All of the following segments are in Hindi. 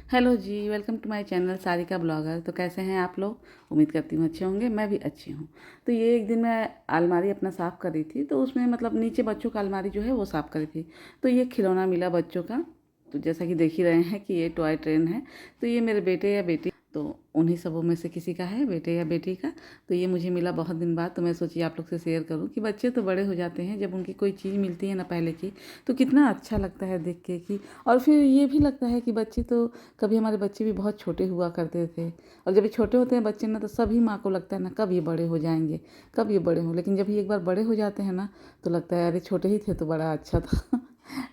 हेलो जी, welcome to my channel Sarika blogger. तो कैसे हैं आप लोग? उम्मीद करती हूँ अच्छे होंगे। मैं भी अच्छी हूँ। तो ये एक दिन मैं अलमारी अपना साफ़ कर रही थी, तो उसमें मतलब नीचे बच्चों का अलमारी जो है वो साफ़ कर रही थी। तो ये खिलौना मिला बच्चों का। तो जैसा कि देख ही रहे हैं कि ये टॉय ट्रेन है। तो ये मेरे बेटे या बेटी, तो उन्हीं सबों में से किसी का है, बेटे या बेटी का। तो ये मुझे मिला बहुत दिन बाद, तो मैं सोची आप लोग से शेयर करूं कि बच्चे तो बड़े हो जाते हैं, जब उनकी कोई चीज़ मिलती है ना पहले की, तो कितना अच्छा लगता है देख के कि। और फिर ये भी लगता है कि बच्चे तो, कभी हमारे बच्चे भी बहुत छोटे हुआ करते थे, और जब ये छोटे होते हैं बच्चे ना, तो सभी माँ को लगता है ना कब ये बड़े हो जाएंगे, कब ये बड़े हों। लेकिन जब ये एक बार बड़े हो जाते हैं ना, तो लगता है अरे छोटे ही थे तो बड़ा अच्छा था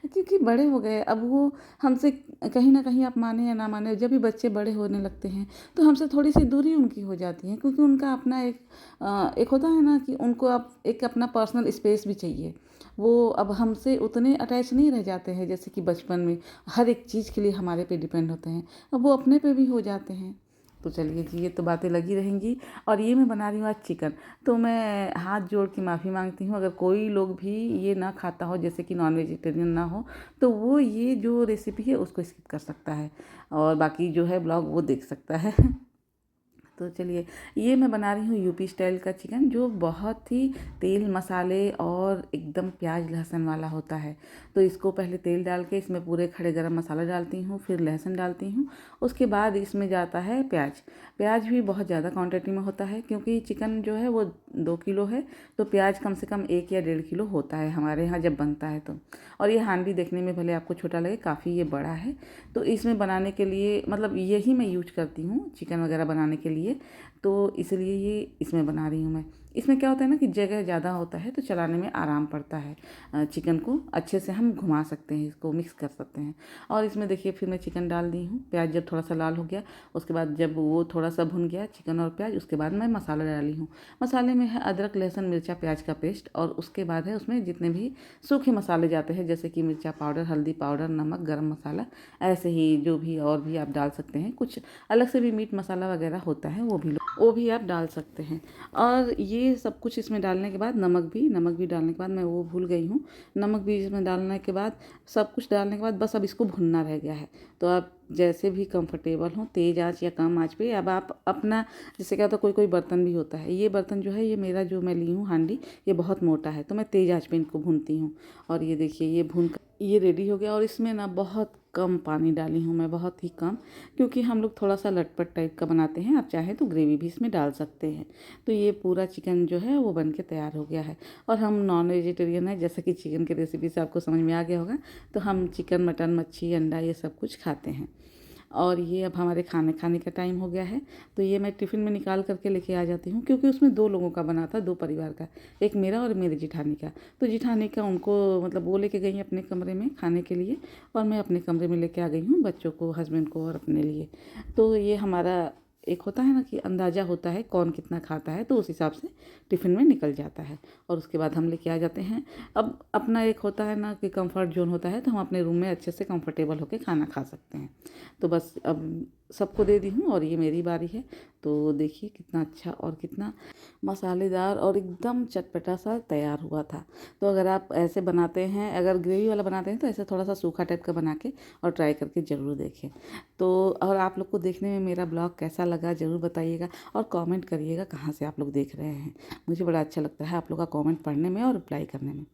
क्योंकि बड़े हो गए अब वो हमसे, कहीं ना कहीं आप माने या ना माने, जब भी बच्चे बड़े होने लगते हैं तो हमसे थोड़ी सी दूरी उनकी हो जाती है, क्योंकि उनका अपना एक होता है ना कि उनको अब एक अपना पर्सनल स्पेस भी चाहिए। वो अब हमसे उतने अटैच नहीं रह जाते हैं जैसे कि बचपन में हर एक चीज़ के लिए हमारे पे डिपेंड होते हैं। अब वो अपने पे भी हो जाते हैं। तो चलिए जी, ये तो बातें लगी रहेंगी। और ये मैं बना रही हूँ आज चिकन। तो मैं हाथ जोड़ के माफ़ी मांगती हूँ, अगर कोई लोग भी ये ना खाता हो, जैसे कि नॉन वेजिटेरियन ना हो, तो वो ये जो रेसिपी है उसको स्किप कर सकता है, और बाकी जो है ब्लॉग वो देख सकता है तो चलिए, ये मैं बना रही हूँ यूपी स्टाइल का चिकन, जो बहुत ही तेल मसाले और एकदम प्याज लहसुन वाला होता है। तो इसको पहले तेल डाल के इसमें पूरे खड़े गरम मसाला डालती हूँ, फिर लहसुन डालती हूँ, उसके बाद इसमें जाता है प्याज। प्याज भी बहुत ज़्यादा क्वांटिटी में होता है, क्योंकि चिकन जो है वो 2 किलो है, तो प्याज कम से कम 1 या 1.5 किलो होता है हमारे यहाँ जब बनता है तो। और ये हांडी देखने में भले आपको छोटा लगे, काफ़ी ये बड़ा है। तो इसमें बनाने के लिए मतलब यही मैं यूज करती हूँ चिकन वगैरह बनाने के लिए, तो इसलिए ये इसमें बना रही हूँ मैं। इसमें क्या होता है ना कि जगह ज़्यादा होता है, तो चलाने में आराम पड़ता है। चिकन को अच्छे से हम घुमा सकते हैं, इसको मिक्स कर सकते हैं। और इसमें देखिए, फिर मैं चिकन डाल दी हूँ। प्याज जब थोड़ा सा लाल हो गया, उसके बाद जब वो थोड़ा सा भुन गया चिकन और प्याज, उसके बाद मैं मसाला डाली हूँ। मसाले में है अदरक लहसुन मिर्चा प्याज का पेस्ट, और उसके बाद है उसमें जितने भी सूखे मसाले जाते हैं, जैसे कि मिर्चा पाउडर, हल्दी पाउडर, नमक, गरम मसाला, ऐसे ही जो भी और भी आप डाल सकते हैं। कुछ अलग से भी मीट मसाला वगैरह होता है, वो भी आप डाल सकते हैं। और ये सब कुछ इसमें डालने के बाद नमक भी डालने के बाद, मैं वो भूल गई हूँ, नमक भी इसमें डालने के बाद, सब कुछ डालने के बाद बस अब इसको भुनना रह गया है। तो आप जैसे भी कंफर्टेबल हो, तेज़ आंच या कम आंच पे, अब आप अपना, जैसे क्या होता है कोई कोई बर्तन भी होता है, ये बर्तन जो है, ये मेरा जो मैं ली हूँ हांडी, ये बहुत मोटा है, तो मैं तेज़ आंच पे इनको भूनती हूँ। और ये देखिए, ये भून कर ये रेडी हो गया। और इसमें ना बहुत कम पानी डाली हूँ मैं, बहुत ही कम, क्योंकि हम लोग थोड़ा सा लटपट टाइप का बनाते हैं। आप चाहें तो ग्रेवी भी इसमें डाल सकते हैं। तो ये पूरा चिकन जो है वो बन के तैयार हो गया है। और हम नॉन वेजिटेरियन है, जैसा कि चिकन की रेसिपी से आपको समझ में आ गया होगा, तो हम चिकन मटन मच्छी अंडा ये सब कुछ खाते हैं। और ये अब हमारे खाने का टाइम हो गया है। तो ये मैं टिफ़िन में निकाल करके लेके आ जाती हूँ, क्योंकि उसमें 2 लोगों का बना था, 2 परिवार का, एक मेरा और मेरी जिठानी का। तो जिठानी का उनको मतलब वो लेके गई अपने कमरे में खाने के लिए, और मैं अपने कमरे में लेके आ गई हूँ बच्चों को, हस्बैंड को और अपने लिए। तो ये हमारा एक होता है ना कि अंदाज़ा होता है कौन कितना खाता है, तो उस हिसाब से टिफ़िन में निकल जाता है, और उसके बाद हम लेके आ जाते हैं। अब अपना एक होता है ना कि कंफर्ट जोन होता है, तो हम अपने रूम में अच्छे से कंफर्टेबल होकर खाना खा सकते हैं। तो बस अब सबको दे दी हूँ, और ये मेरी बारी है। तो देखिए कितना अच्छा और कितना मसालेदार और एकदम चटपटा सा तैयार हुआ था। तो अगर आप ऐसे बनाते हैं, अगर ग्रेवी वाला बनाते हैं, तो ऐसे थोड़ा सा सूखा टाइप का बना के और ट्राई करके ज़रूर देखें। तो और आप लोग को देखने में मेरा ब्लॉग कैसा लगा ज़रूर बताइएगा, और कमेंट करिएगा कहाँ से आप लोग देख रहे हैं। मुझे बड़ा अच्छा लगता है आप लोग का कमेंट पढ़ने में और रिप्लाई करने में।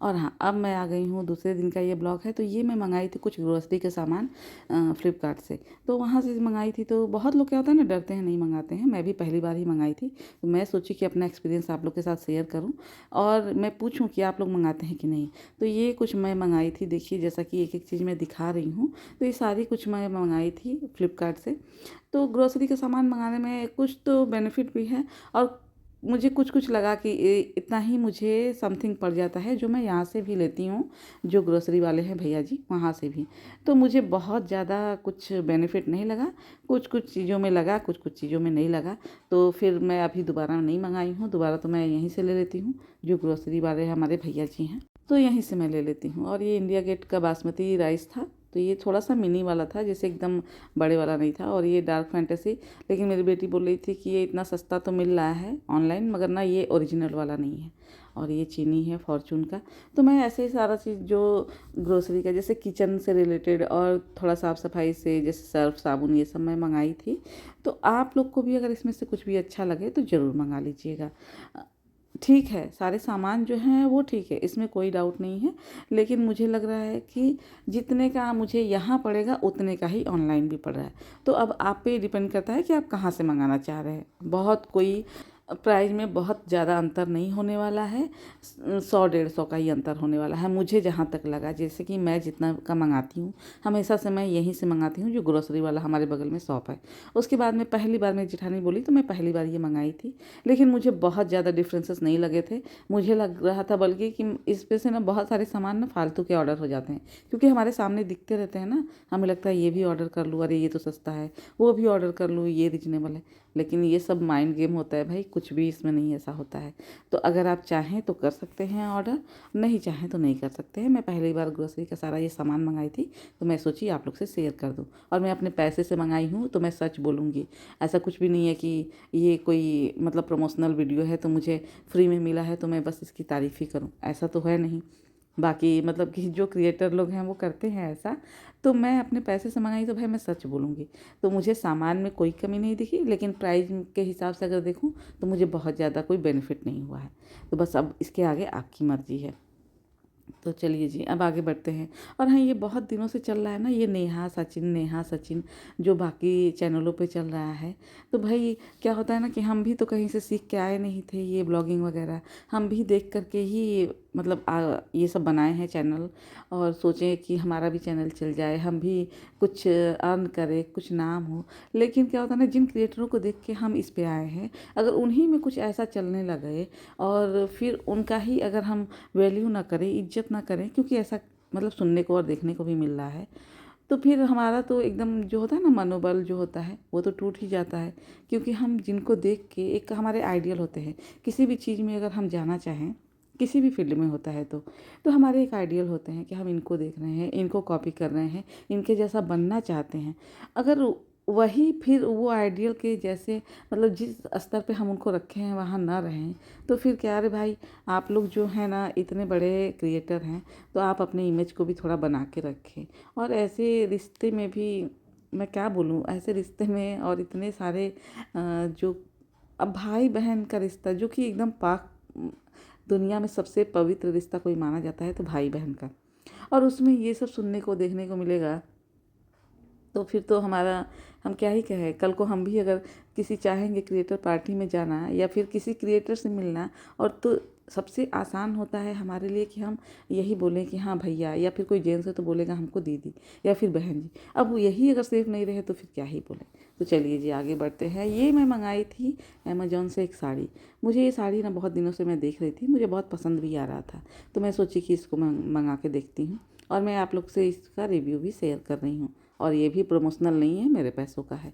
और हाँ, अब मैं आ गई हूँ, दूसरे दिन का ये ब्लॉग है। तो ये मैं मंगाई थी कुछ ग्रोसरी के सामान फ्लिपकार्ट से। तो वहाँ से मंगाई थी। तो बहुत लोग क्या होता है ना, डरते हैं, नहीं मंगाते हैं। मैं भी पहली बार ही मंगाई थी, तो मैं सोची कि अपना एक्सपीरियंस आप लोग के साथ शेयर करूं, और मैं पूछूं कि आप लोग मंगाते हैं कि नहीं। तो ये कुछ मैं मंगाई थी, देखिए जैसा कि एक एक चीज़ मैं दिखा रही हूँ। तो ये सारी कुछ मैं मंगाई थी फ्लिपकार्ट से। तो ग्रोसरी का सामान मंगाने में कुछ तो बेनिफिट भी है, और मुझे कुछ कुछ लगा कि इतना ही मुझे समथिंग पड़ जाता है, जो मैं यहाँ से भी लेती हूँ, जो ग्रोसरी वाले हैं भैया जी, वहाँ से भी। तो मुझे बहुत ज़्यादा कुछ बेनिफिट नहीं लगा, कुछ कुछ चीज़ों में लगा, कुछ कुछ चीज़ों में नहीं लगा। तो फिर मैं अभी दोबारा नहीं मंगाई हूँ, दोबारा तो मैं यहीं से ले लेती हूँ, जो ग्रोसरी वाले हमारे भैया जी हैं, तो यहीं से मैं ले लेती हूँ। और ये इंडिया गेट का बासमती राइस था। तो ये थोड़ा सा मिनी वाला था, जैसे एकदम बड़े वाला नहीं था। और ये डार्क फैंटेसी, लेकिन मेरी बेटी बोल रही थी कि ये इतना सस्ता तो मिल रहा है ऑनलाइन, मगर ना ये ओरिजिनल वाला नहीं है। और ये चीनी है फॉर्चून का। तो मैं ऐसे ही सारा चीज़ जो ग्रोसरी का, जैसे किचन से रिलेटेड और थोड़ा साफ़ सफाई से, जैसे सर्फ साबुन, ये सब मैं मंगाई थी। तो आप लोग को भी अगर इसमें से कुछ भी अच्छा लगे तो ज़रूर मंगा लीजिएगा। ठीक है, सारे सामान जो हैं वो ठीक है, इसमें कोई डाउट नहीं है। लेकिन मुझे लग रहा है कि जितने का मुझे यहाँ पड़ेगा उतने का ही ऑनलाइन भी पड़ रहा है। तो अब आप पे डिपेंड करता है कि आप कहाँ से मंगाना चाह रहे हैं। बहुत कोई प्राइस में बहुत ज़्यादा अंतर नहीं होने वाला है, 100-150 का ही अंतर होने वाला है मुझे जहाँ तक लगा। जैसे कि मैं जितना का मंगाती हूँ, हमेशा से मैं यहीं से मंगाती हूँ, जो ग्रोसरी वाला हमारे बगल में शॉप है। उसके बाद में पहली बार मेरी जेठानी बोली तो मैं पहली बार ये मंगाई थी, लेकिन मुझे बहुत ज़्यादा डिफरेंसेस नहीं लगे थे। मुझे लग रहा था बल्कि कि इस पे से ना बहुत सारे सामान ना फालतू के ऑर्डर हो जाते हैं, क्योंकि हमारे सामने दिखते रहते हैं ना, हमें लगता है ये भी ऑर्डर कर लूँ, अरे ये तो सस्ता है, वो भी ऑर्डर कर लूँ, ये रीजनेबल है। लेकिन ये सब माइंड गेम होता है भाई, कुछ भी इसमें नहीं ऐसा होता है। तो अगर आप चाहें तो कर सकते हैं ऑर्डर, नहीं चाहें तो नहीं कर सकते हैं। मैं पहली बार ग्रोसरी का सारा ये सामान मंगाई थी, तो मैं सोची आप लोग से शेयर कर दूँ। और मैं अपने पैसे से मंगाई हूँ तो मैं सच बोलूँगी, ऐसा कुछ भी नहीं है कि ये कोई मतलब प्रमोशनल वीडियो है तो मुझे फ्री में मिला है तो मैं बस इसकी तारीफ़ ही करूँ, ऐसा तो है नहीं। बाकी मतलब कि जो क्रिएटर लोग हैं वो करते हैं ऐसा, तो मैं अपने पैसे से मंगाई तो भाई मैं सच बोलूँगी। तो मुझे सामान में कोई कमी नहीं दिखी, लेकिन प्राइस के हिसाब से अगर देखूँ तो मुझे बहुत ज़्यादा कोई बेनिफिट नहीं हुआ है। तो बस अब इसके आगे आपकी मर्ज़ी है। तो चलिए जी, अब आगे बढ़ते हैं। और हाँ, ये बहुत दिनों से चल रहा है ना, ये नेहा सचिन जो बाकी चैनलों पे चल रहा है। तो भाई क्या होता है ना कि हम भी तो कहीं से सीख के आए नहीं थे ये ब्लॉगिंग वगैरह, हम भी देख करके ही मतलब ये सब बनाए हैं चैनल, और सोचें कि हमारा भी चैनल चल जाए, हम भी कुछ अर्न करें, कुछ नाम हो। लेकिन क्या होता है ना, जिन क्रिएटरों को देख के हम इस पे आए हैं, अगर उन्हीं में कुछ ऐसा चलने लगे और फिर उनका ही अगर हम वैल्यू ना करें, इज्जत ना करें, क्योंकि ऐसा मतलब सुनने को और देखने को भी मिल रहा है, तो फिर हमारा तो एकदम जो होता है ना मनोबल जो होता है वो तो टूट ही जाता है। क्योंकि हम जिनको देख के एक हमारे आइडियल होते हैं, किसी भी चीज़ में अगर हम जाना चाहें, किसी भी फील्ड में होता है तो हमारे एक आइडियल होते हैं कि हम इनको देख रहे हैं, इनको कॉपी कर रहे हैं, इनके जैसा बनना चाहते हैं। अगर वही फिर वो आइडियल के जैसे मतलब जिस स्तर पे हम उनको रखे हैं वहाँ ना रहें, तो फिर क्या, अरे भाई आप लोग जो है ना इतने बड़े क्रिएटर हैं, तो आप अपने इमेज को भी थोड़ा बना के रखें। और ऐसे रिश्ते में भी मैं क्या बोलूँ, ऐसे रिश्ते में और इतने सारे जो अब भाई बहन का रिश्ता जो कि एकदम पाक दुनिया में सबसे पवित्र रिश्ता कोई माना जाता है तो भाई बहन का, और उसमें ये सब सुनने को देखने को मिलेगा, तो फिर तो हमारा हम क्या ही कहें। कल को हम भी अगर किसी चाहेंगे क्रिएटर पार्टी में जाना या फिर किसी क्रिएटर से मिलना, और तो सबसे आसान होता है हमारे लिए कि हम यही बोलें कि हाँ भैया, या फिर कोई जेंट्स है तो बोलेगा हमको दीदी या फिर बहन जी। अब यही अगर सेफ नहीं रहे तो फिर क्या ही बोले। तो चलिए जी आगे बढ़ते हैं। ये मैं मंगाई थी अमेजोन से एक साड़ी। मुझे ये साड़ी ना बहुत दिनों से मैं देख रही थी, मुझे बहुत पसंद भी आ रहा था, तो मैं सोची कि इसको मैं मंगा के देखती हूँ, और मैं आप लोग से इसका रिव्यू भी शेयर कर रही हूँ। और ये भी प्रमोशनल नहीं है, मेरे पैसों का है।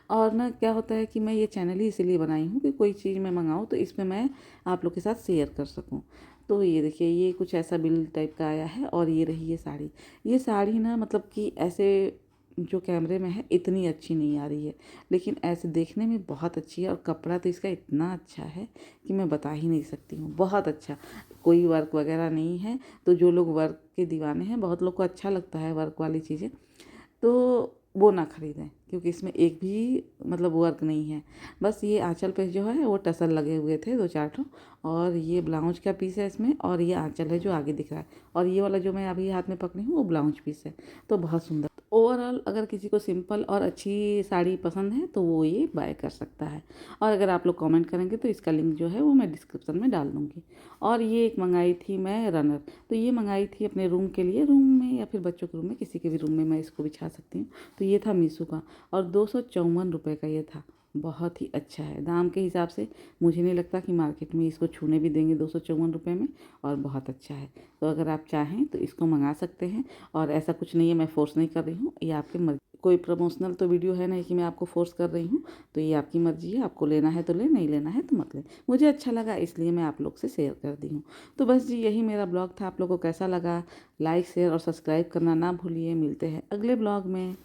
और ना क्या होता है कि मैं ये चैनल ही इसीलिए बनाई हूँ कि कोई चीज़ मैं मंगाऊँ तो इसमें मैं आप लोग के साथ शेयर कर सकूँ। तो ये देखिए, ये कुछ ऐसा बिल टाइप का आया है, और ये रही ये साड़ी। ये साड़ी ना मतलब कि ऐसे जो कैमरे में है इतनी अच्छी नहीं आ रही है, लेकिन ऐसे देखने में बहुत अच्छी है, और कपड़ा तो इसका इतना अच्छा है कि मैं बता ही नहीं सकती हूँ। बहुत अच्छा, कोई वर्क वगैरह नहीं है। तो जो लोग वर्क के दीवाने हैं, बहुत लोग को अच्छा लगता है वर्क वाली चीज़ें, तो वो ना ख़रीदें, क्योंकि इसमें एक भी मतलब वर्क नहीं है। बस ये आँचल पे जो है वो टसल लगे हुए थे 2-4 ठो, और ये ब्लाउज का पीस है इसमें, और ये आँचल है जो आगे दिख रहा है, और ये वाला जो मैं अभी हाथ में पकड़ी हूँ वो ब्लाउज पीस है। तो बहुत सुंदर। ओवरऑल अगर किसी को सिंपल और अच्छी साड़ी पसंद है तो वो ये बाय कर सकता है। और अगर आप लोग कमेंट करेंगे तो इसका लिंक जो है वो मैं डिस्क्रिप्शन में डाल दूँगी। और ये एक मंगाई थी मैं रनर। तो ये मंगाई थी अपने रूम के लिए, रूम में या फिर बच्चों के रूम में, किसी के भी रूम में मैं इसको बिछा सकती हूँ। तो ये था मीशो का, और 254 रुपये का ये था। बहुत ही अच्छा है दाम के हिसाब से। मुझे नहीं लगता कि मार्केट में इसको छूने भी देंगे 254 रुपये में, और बहुत अच्छा है। तो अगर आप चाहें तो इसको मंगा सकते हैं। और ऐसा कुछ नहीं है, मैं फ़ोर्स नहीं कर रही हूँ, ये आपकी मर्ज़ी। कोई प्रमोशनल तो वीडियो है नहीं कि मैं आपको फ़ोर्स कर रही हूँ। तो ये आपकी मर्ज़ी है, आपको लेना है तो ले, नहीं लेना है तो मत ले। मुझे अच्छा लगा इसलिए मैं आप लोग से शेयर कर दी हूँ। तो बस जी यही मेरा ब्लॉग था। आप लोगों को कैसा लगा, लाइक शेयर और सब्सक्राइब करना ना भूलिए। मिलते हैं अगले ब्लॉग में।